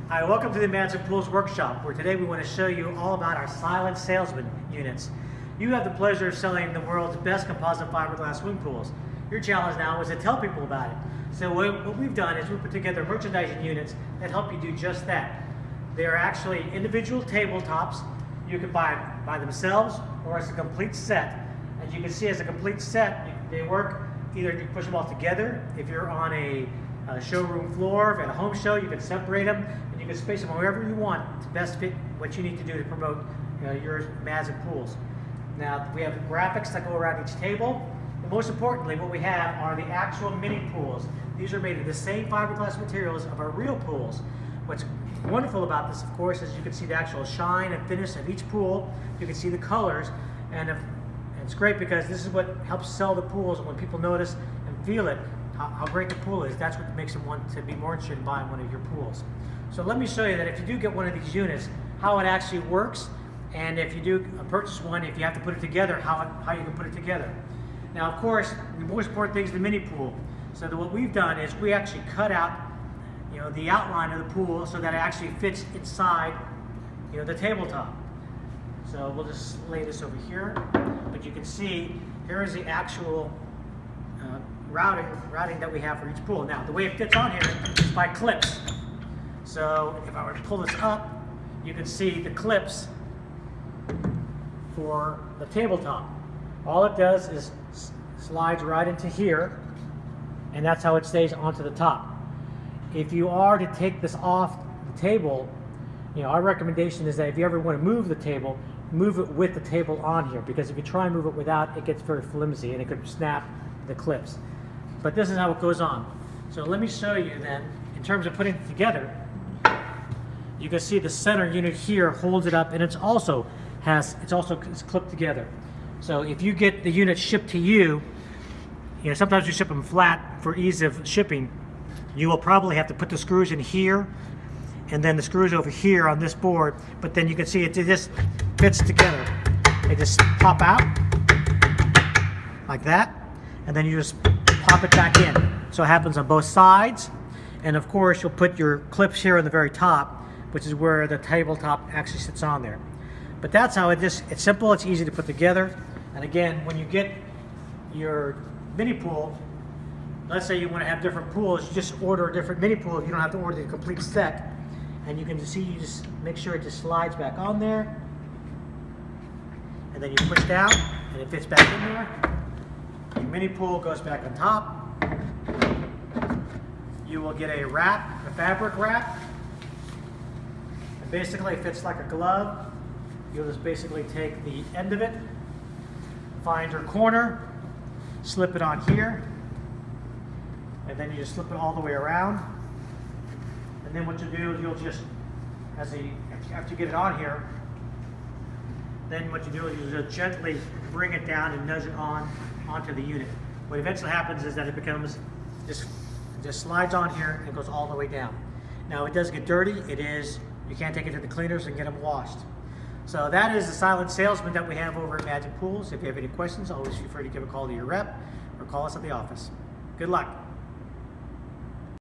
Hi, welcome to the Magic Pools Workshop, where today we want to show you all about our silent salesman units. You have the pleasure of selling the world's best composite fiberglass swimming pools. Your challenge now is to tell people about it. So what we've done is we put together merchandising units that help you do just that. They are actually individual tabletops. You can buy them by themselves or as a complete set. As you can see, as a complete set, they work either you push them all together. If you're on a showroom floor, if at a home show, you can separate them and you can space them wherever you want to best fit what you need to do to promote your Magic Pools. Now, we have graphics that go around each table. And most importantly, what we have are the actual mini pools. These are made of the same fiberglass materials of our real pools. What's wonderful about this, of course, is you can see the actual shine and finish of each pool. You can see the colors, and it's great because this is what helps sell the pools. And when people notice and feel it, how great the pool is, that's what makes them want to be more interested in buying one of your pools. So let me show you that if you do get one of these units, how it actually works, and if you do purchase one, if you have to put it together, how you can put it together. Now, of course, the most important thing is the mini pool. So what we've done is we actually cut out the outline of the pool so that it actually fits inside the tabletop. So we'll just lay this over here, but you can see here is the actual routing that we have for each pool. Now, the way it fits on here is by clips. So if I were to pull this up, you can see the clips for the tabletop. All it does is slides right into here, and that's how it stays onto the top. If you are to take this off the table, our recommendation is that if you ever want to move the table, move it with the table on here, because if you try and move it without, it gets very flimsy and it could snap the clips. But this is how it goes on. So let me show you then, in terms of putting it together, you can see the center unit here holds it up, and it's also clipped together. So if you get the unit shipped to you, sometimes we ship them flat for ease of shipping. You will probably have to put the screws in here, and then the screws over here on this board, but then you can see it just fits together. They just pop out like that, and then you just pop it back in. So it happens on both sides, and of course you'll put your clips here on the very top, which is where the tabletop actually sits on there. But that's how it's simple, it's easy to put together. And again, when you get your mini pool, let's say you want to have different pools, you just order a different mini pool. You don't have to order the complete set. And you can see, you just make sure it just slides back on there. And then you push down, and it fits back in there. Your mini pool goes back on top. You will get a wrap, a fabric wrap. And basically it fits like a glove. You'll just basically take the end of it, find your corner, slip it on here, and then you just slip it all the way around. And then what you do is you'll just, after you get it on here, then what you do is you just gently bring it down and nudge it onto the unit. What eventually happens is that it becomes, just slides on here and goes all the way down. Now it does get dirty, you can't take it to the cleaners and get them washed. So that is the silent salesman that we have over at Magic Pools. If you have any questions, always feel free to give a call to your rep or call us at the office. Good luck.